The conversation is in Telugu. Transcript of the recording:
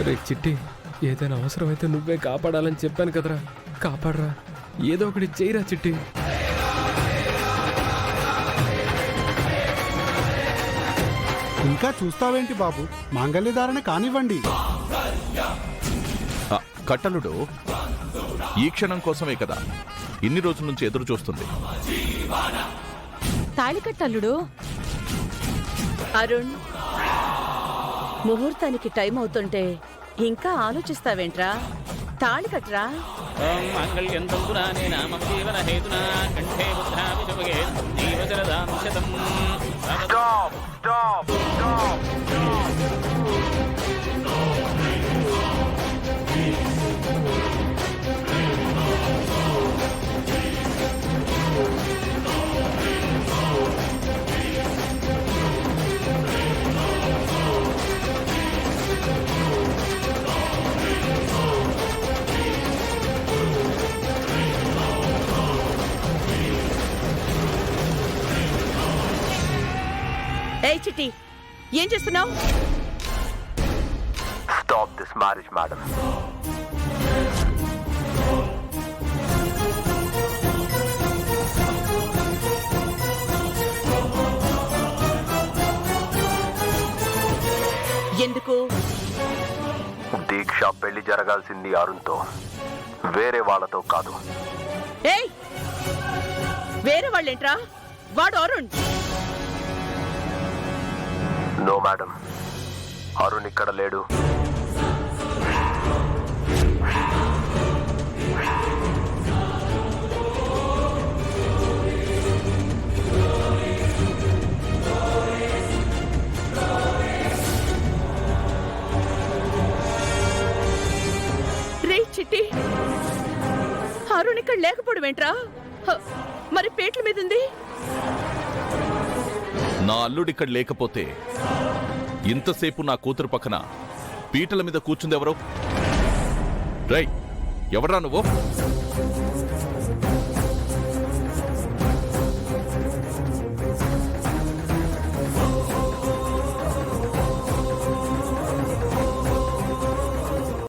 రే చిట్టి, ఏదైనా అవసరమైతే నువ్వే కాపాడాలని చెప్పాను కదరా, కాపాడరా, ఏదో ఒకటి చేయరా చిట్టి. ఇంకా చూస్తావేంటి బాబు, మాంగళ్యధారణ కానివ్వండి. కట్టలుడు ఈ క్షణం కోసమే కదా ఇన్ని రోజుల నుంచి ఎదురు చూస్తుంది. తాళికట్టల్లుడు. అరుణ్, ముహూర్తానికి టైం అవుతుంటే ఇంకా ఆలోచిస్తావేంట్రా? తాళి కట్టరా. ఏయ్ చిట్టి, ఏం చేస్తున్నావు? Stop this marriage, madam. ఎందుకు? దీక్ష పెళ్లి జరగాల్సింది అరుణ్తో, వేరే వాళ్ళతో కాదు. ఏయ్, వేరే వాళ్ళేంట్రా? వాడు అరుణ్. నో మేడం, అరుణ్ ఇక్కడ లేడు. రే చిట్టి, అరుణ్ ఇక్కడ లేకపోవడం ఏంట్రా? మరి పేట్ల మీద ఉంది. నా అల్లుడిక్కడ లేకపోతే ఇంతసేపు నా కూతురు పక్కన పీటల మీద కూర్చుందెవరో? రై, ఎవడ్రా నువ్వు?